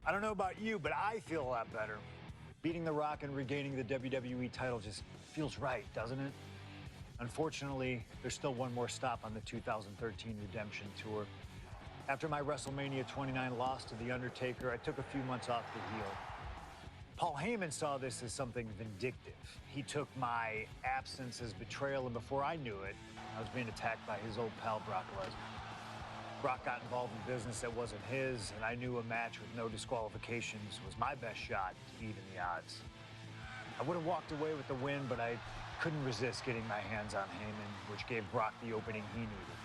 I don't know about you, but I feel a lot better. Beating The Rock and regaining the WWE title just feels right, doesn't it? Unfortunately, there's still one more stop on the 2013 Redemption Tour. After my WrestleMania 29 loss to The Undertaker, I took a few months off to heal. Paul Heyman saw this as something vindictive. He took my absence as betrayal, and before I knew it, I was being attacked by his old pal, Brock Lesnar. Brock got involved in business that wasn't his, and I knew a match with no disqualifications was my best shot to even the odds. I would have walked away with the win, but I couldn't resist getting my hands on Heyman, which gave Brock the opening he needed.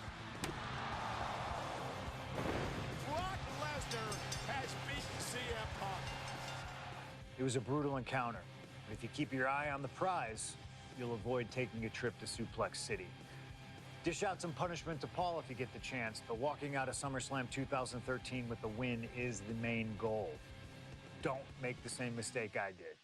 Brock Lesnar has beaten CM Punk. It was a brutal encounter, but if you keep your eye on the prize, you'll avoid taking a trip to Suplex City. Dish out some punishment to Paul if you get the chance, but walking out of SummerSlam 2013 with the win is the main goal. Don't make the same mistake I did.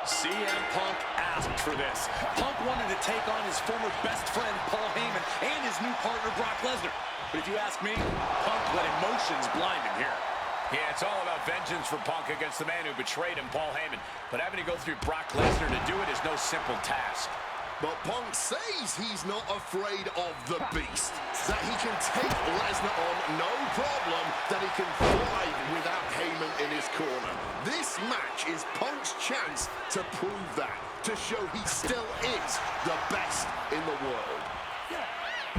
CM Punk asked for this. Punk wanted to take on his former best friend, Paul Heyman, and his new partner, Brock Lesnar. But if you ask me, Punk let emotions blind him here. Yeah, it's all about vengeance for Punk against the man who betrayed him, Paul Heyman. But having to go through Brock Lesnar to do it is no simple task. But Punk says he's not afraid of the beast, that he can take Lesnar on no problem, that he can thrive without Heyman in his corner. This match is Punk's chance to prove that, to show he still is the best in the world.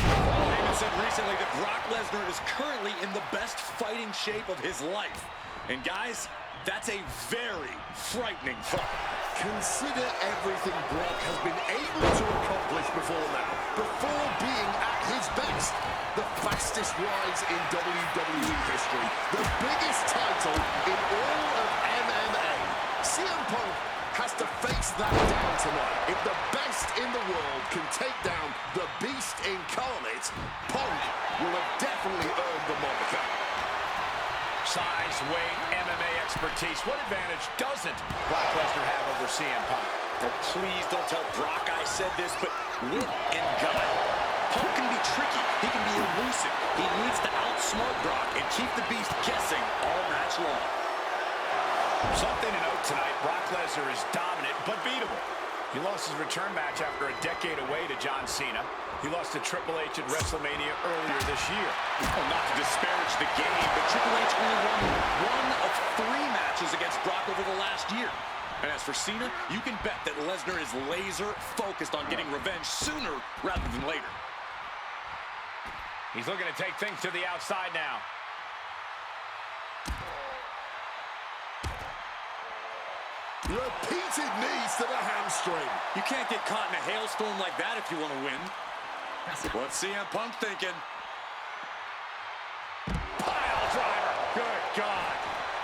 Paul Heyman said recently that Brock Lesnar is currently in the best fighting shape of his life. And guys, that's a very frightening thought. Consider everything Brock has been able to accomplish before now, before being at his best. The fastest rise in WWE history, the biggest title in all of MMA. CM Punk has to face that down tonight. If the best in the world can take down the beast incarnate, Punk will have definitely earned the moniker. Size, weight, MMA expertise. What advantage doesn't Brock Lesnar have over CM Punk? Oh, please don't tell Brock I said this, but wit and guile. Punk can be tricky. He can be elusive. He needs to outsmart Brock and keep the beast guessing all match long. Something to note tonight, Brock Lesnar is dominant but beatable. He lost his return match after a decade away to John Cena. He lost to Triple H at WrestleMania earlier this year. Well, not to disparage the game, but Triple H only won one of 3 matches against Brock over the last year. And as for Cena, you can bet that Lesnar is laser focused on getting revenge sooner rather than later. He's looking to take things to the outside now. Repeated knees to the hamstring. You can't get caught in a hailstorm like that if you want to win. What's CM Punk thinking? Pile driver. Good God.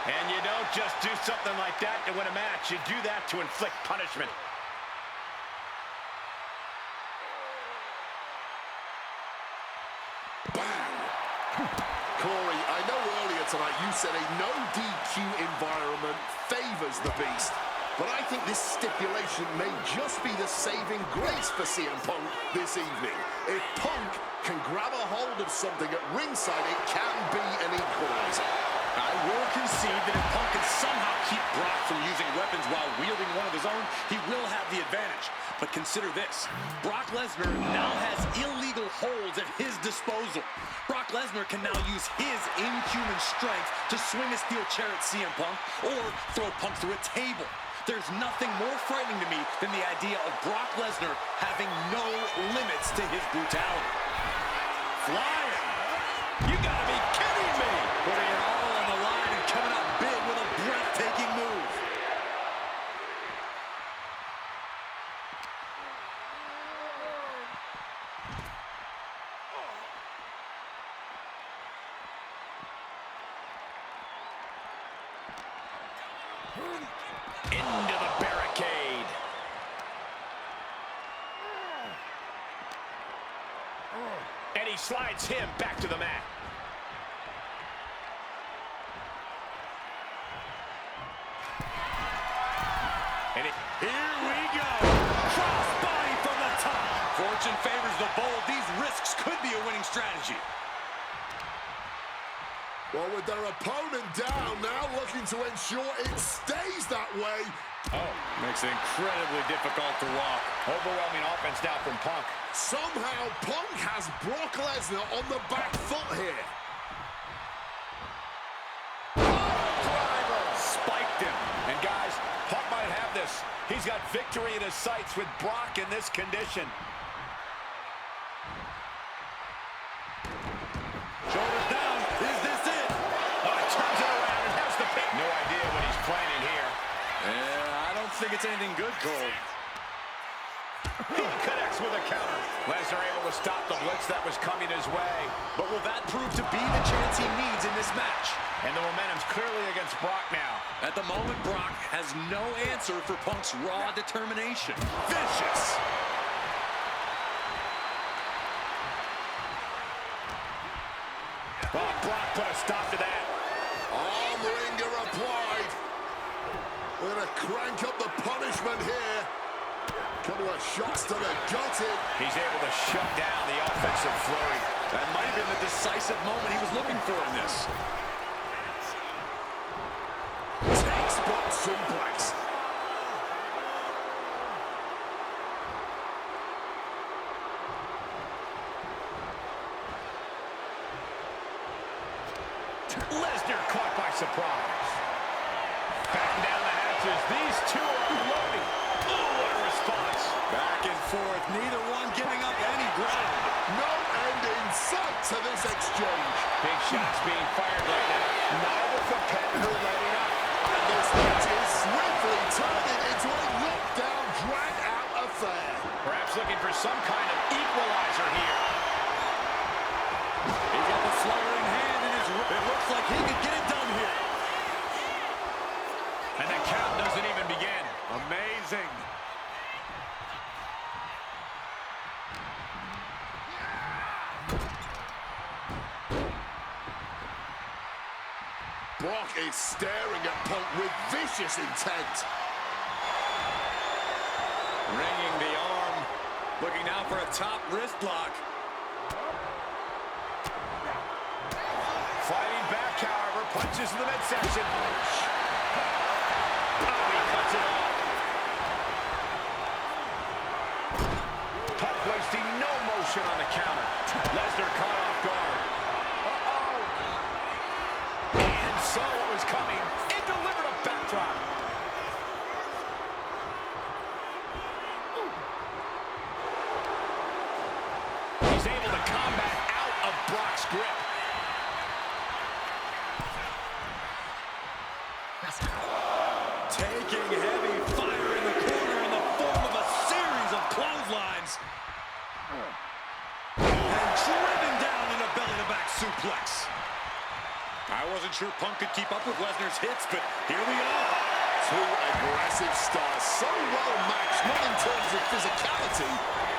And you don't just do something like that to win a match. You do that to inflict punishment. Bang! Corey, I know earlier tonight you said a no DQ environment favors the beast, but I think this stipulation may just be the saving grace for CM Punk this evening. If Punk can grab a hold of something at ringside, it can be an equalizer. I will concede that if Punk can somehow keep Brock from using weapons while wielding one of his own, he will have the advantage. But consider this, Brock Lesnar now has illegal holds at his disposal. Brock Lesnar can now use his inhuman strength to swing a steel chair at CM Punk or throw Punk through a table. There's nothing more frightening to me than the idea of Brock Lesnar having no limits to his brutality. Flying. You gotta be kidding me. Putting it all on the line and coming up big with a breathtaking move. Into the barricade. And he slides him back to the mat. And here we go. Crossbody from the top. Fortune favors the bold. These risks could be a winning strategy. Well, with their opponent down now, looking to ensure it stays that way. Oh, Makes it incredibly difficult to walk. overwhelming offense now from Punk. Somehow, Punk has Brock Lesnar on the back foot here. Driver spiked him. And guys, Punk might have this. He's got victory in his sights with Brock in this condition. Shoulders down. Is this it? Oh, it turns it around and has the pick. No idea what he's planning here. Yeah, I don't think it's anything good, Cole. He connects with a counter. Lesnar able to stop the blitz that was coming his way. But will that prove to be the chance he needs in this match? And the momentum's clearly against Brock now. At the moment, Brock has no answer for Punk's raw determination. Vicious. Oh, Brock put a stop to that. Arm wringer applied. We're going to crank up the punishment here. Couple of shots to the gutted. He's able to shut down the offensive flurry. That might have been the decisive moment he was looking for in this. Textbook suplex. Lesnar caught by surprise. Batten down the hatches. These two are loading. Oh, what a response. Back and forth, neither one giving up any ground. No end in sight to this exchange. Big shots being fired right now. Neither competitor letting up. And this match is swiftly turning into a knockdown, drag-out affair. Perhaps looking for some kind of equalizer here. He's got the fluttering hand in his... It looks like he could get it done here. And the count doesn't even begin. Amazing. Brock is staring at Punk with vicious intent. Ringing the arm. Looking now for a top wrist lock. Fighting back, however, punches in the midsection. Oh, he cuts it off. Punk wasting no motion on the counter. Lesnar caught off guard. And saw what was coming and delivered a backdrop. He's able to combat out of Brock's grip. Taking heavy fire in the corner in the form of a series of clotheslines. And driven down in a belly-to-back suplex. I wasn't sure Punk could keep up with Lesnar's hits, but here we are. Two aggressive stars, so well matched, not in terms of physicality,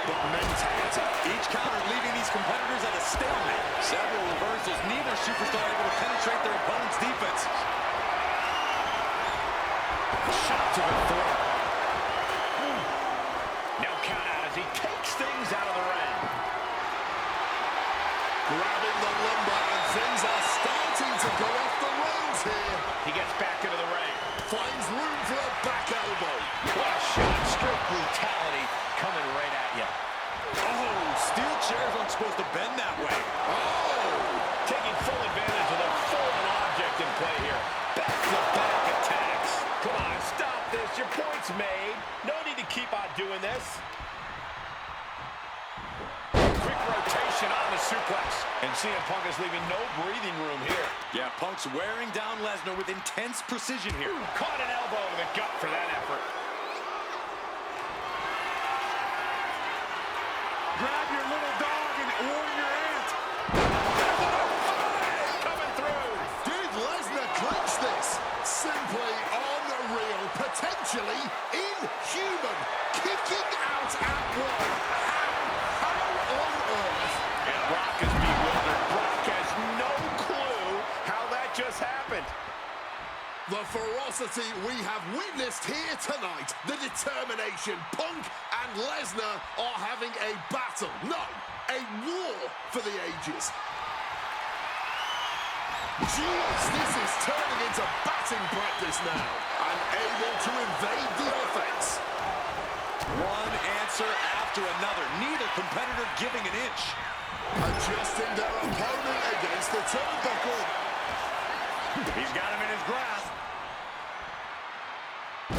but mentality. Each counter leaving these competitors at a stalemate. Several reversals, neither superstar able to penetrate their opponent's defense. Shot to the throat. Now count out as he takes things out of the ring. Grabbing the lumbar, and things are starting to go off the rails here. He gets back into the ring. Finds room for a back elbow. What a shot. Strict brutality coming right at you. Oh, steel chairs aren't supposed to bend that way. Oh! Taking full advantage of the fallen object in play here. Back-to-back attacks. Come on, stop this. Your point's made. No need to keep on doing this. Quick rotation on the suplex. And CM Punk is leaving no breathing room here. Yeah, Punk's wearing down Lesnar with intense precision here. Caught an elbow to the gut for that effort. Grab your little dog and warn your aunt. Coming through. Did Lesnar clinch this? Simply The ferocity we have witnessed here tonight, the determination, Punk and Lesnar are having a battle, no, a war for the ages. Jeez, this is turning into batting practice now, and able to invade the offense. One answer after another, neither competitor giving an inch. Adjusting their opponent against the turnbuckle. He's got him in his grasp.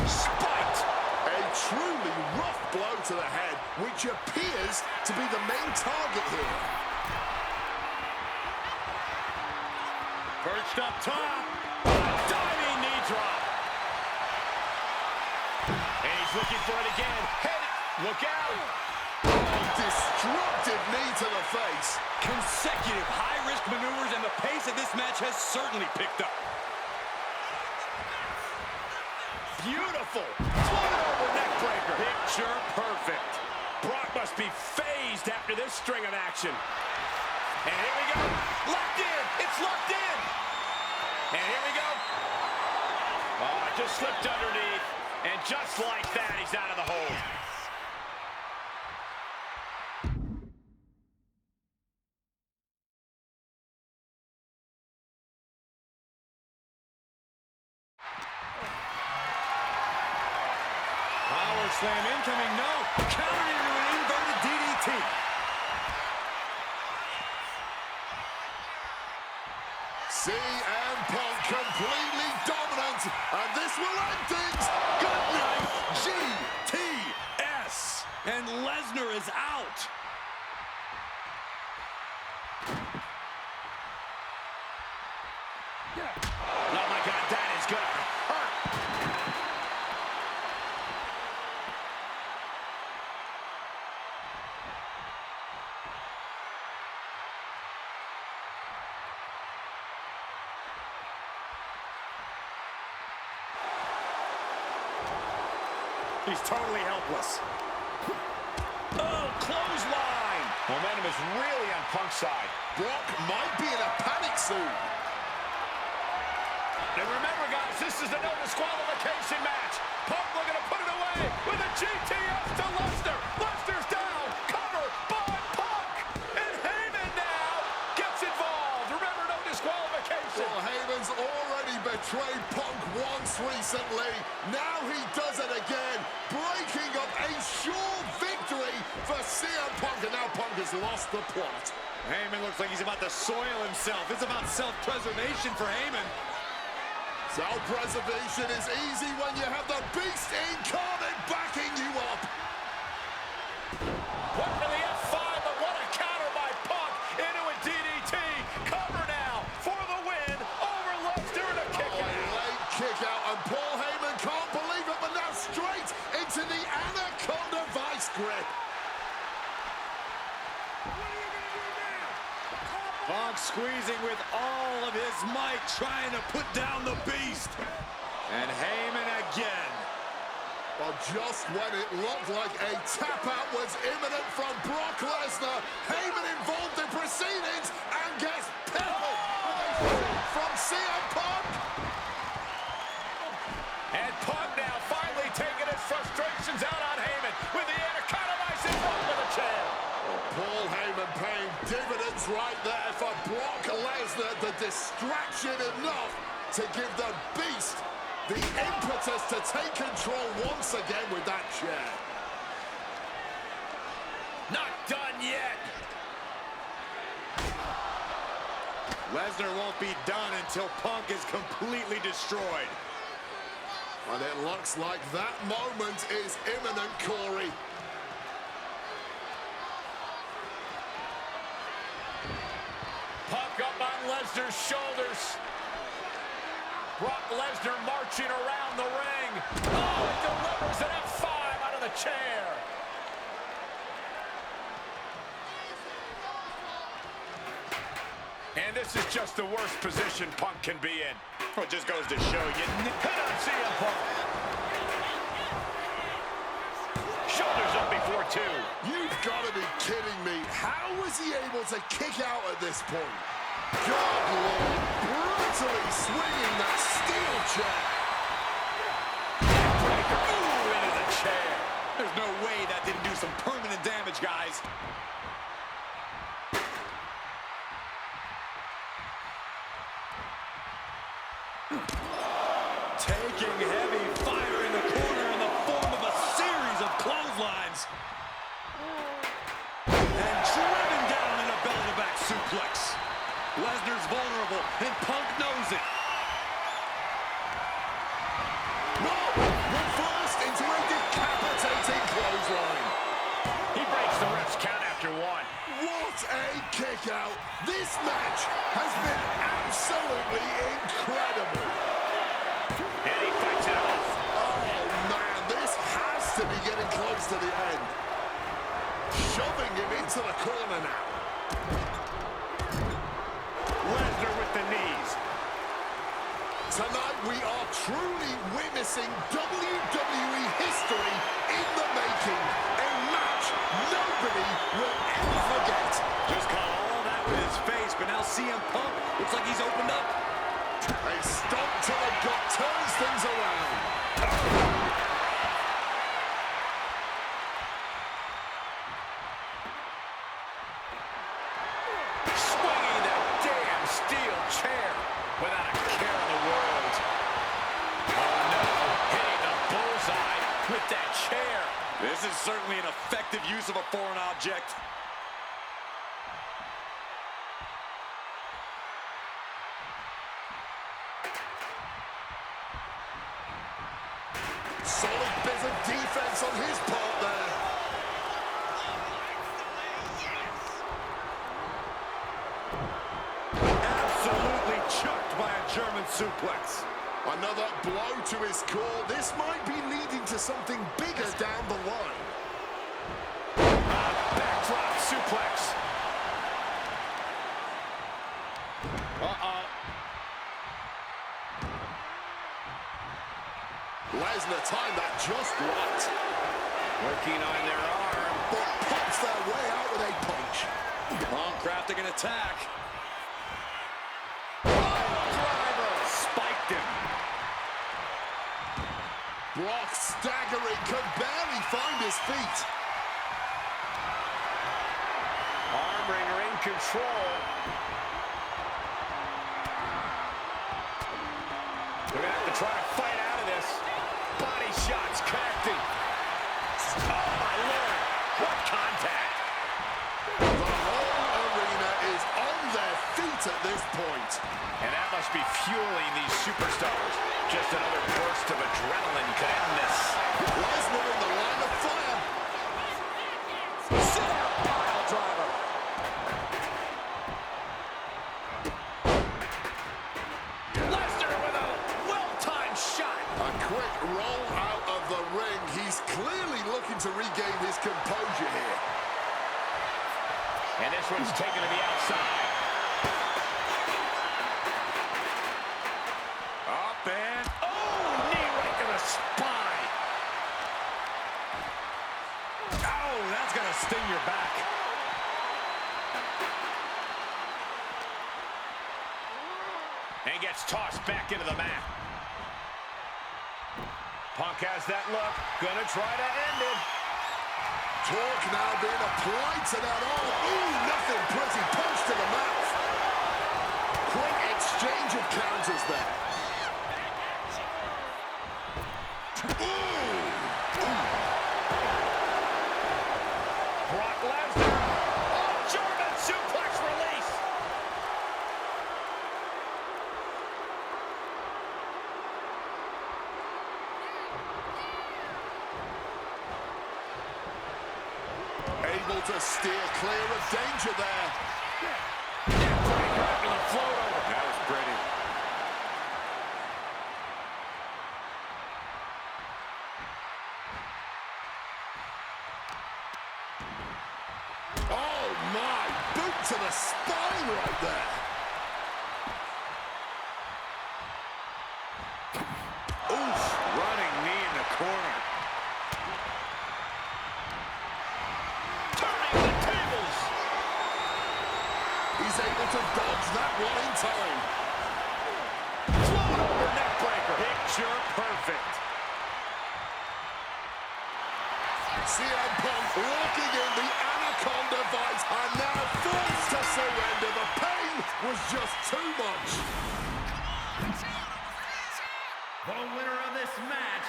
Spiked! A truly rough blow to the head, which appears to be the main target here. Perched up top. Diving knee drop. And he's looking for it again. Head, look out! Destructive knee to the face. Consecutive high-risk maneuvers, and the pace of this match has certainly picked up. Beautiful. Floated over neck breaker. Picture perfect. Brock must be phased after this string of action. And here we go. Locked in. It's locked in. And here we go. Oh, it just slipped underneath. And just like that, he's out of the hold. Power slam incoming, no. Countered into an inverted DDT. CM Punk completely dominant, and this will end things. Good night, GTS. And Lesnar is out. Oh, my God, that is going to hurt. He's totally helpless. Oh, clothesline. Momentum is really on Punk's side. Brock might be in a panic soon. And remember, guys, this is a no disqualification match. Punk looking to put it away with a GTS to Lesnar. Lesnar's down. Cover by Punk. And Heyman now gets involved. Remember, no disqualification. Well, Heyman's already betrayed Punk once recently. Now he does it again, breaking up a sure victory for CM Punk. And now Punk has lost the plot. Heyman looks like he's about to soil himself. It's about self-preservation for Heyman. Self-preservation is easy when you have the beast incarnate backing you up. What for the F5, but what a counter by Punk into a DDT. Cover now for the win over Lesnar and a kick out. Late kick out, and Paul Heyman can't believe it, but now straight into the Anaconda Vice grip. Punk squeezing with all of his might, trying to put down the beast. And Heyman again. Well, just when it looked like a tap-out was imminent from Brock Lesnar, Heyman involved in proceedings and gets peppered with a shot from CM Punk. And Punk now finally taking his frustrations out on Heyman with the Anaconda Vice involved with a chair. Paul Heyman paying dividends right there for Brock Lesnar. The distraction enough to give the beast the impetus to take control once again with that chair. Not done yet. Lesnar won't be done until Punk is completely destroyed. And it looks like that moment is imminent, Corey. Punk up on Lesnar's shoulders. Brock Lesnar marching around the ring. Oh, he delivers an F5 out of the chair. And this is just the worst position Punk can be in. Well, it just goes to show you. Hit on CM Punk. Shoulders up before two. You've got to be kidding me. How was he able to kick out at this point? God, Lord, brutally swinging that steel chair. Taking heavy fire in the corner in the form of a series of clotheslines. And driven down in a belly-to-back suplex. Lesnar's vulnerable, and Punk knows it. No! Reversed into a decapitating clothesline. He breaks the ref's count after one. What a kick out. This match has been absolutely incredible. And he fights it off. Oh, man, this has to be getting close to the end. Shoving him into the corner now. Lesnar with the knees. Tonight we are truly witnessing WWE history in the making. A match nobody will ever forget. Just caught all that with his face, but now CM Punk looks like he's opened up. A stomp to the gut turns things around. Swinging that damn steel chair without a care in the world. Oh no, hitting the bullseye with that chair. This is certainly an effective use of a foreign object. Solid bit of defense on his part there. Absolutely chucked by a German suplex. Another blow to his core. This might be leading to something bigger down the line. Backdrop suplex. Uh-oh. Lesnar timed that just right. Working on their arm. But pumps their way out with a punch. Punk crafting an attack. Driver. Spiked him. Brock staggering, could barely find his feet. Arm wringer in control. We're going to have to try to fight out of this. Body shots connecting. Oh, my Lord. What contact. The whole arena is on their feet at this point. And that must be fueling these superstars. Just another burst of adrenaline could end this. Lesnar in the line of fire. Sit-out pile driver. Lesnar with a well-timed shot. A quick roll out of the ring. He's clearly looking to regain his composure here. And this one's taken to the outside. Up and... Oh, knee right to the spine. Oh, that's going to sting your back. And gets tossed back into the mat. Punk has that look. Gonna try to end it. Torque now being applied to that arm. Ooh, nothing pretty. Punch to the mouth. Quick exchange of counters there. Brock Lesnar. Oh, German suplex release. Able to steer clear of danger there. Neckbreaker after the float over. That was pretty. Oh my, boot to the spine right there. Oof, running knee in the corner. Turning the tables. He's able to dodge that one in time. Float over neckbreaker. Picture perfect. CM Punk locking in the Anaconda Vice and now forced to surrender. The pain was just too much. The winner of this match,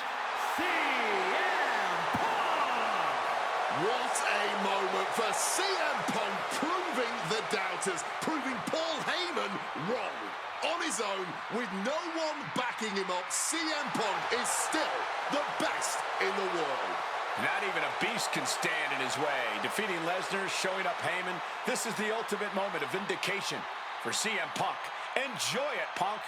CM Punk! What a moment for CM Punk, proving the doubters, proving Paul Heyman wrong. On his own, with no one backing him up, CM Punk is still the best in the world. Not even a beast can stand in his way. Defeating Lesnar, showing up Heyman. This is the ultimate moment of vindication for CM Punk. Enjoy it, Punk.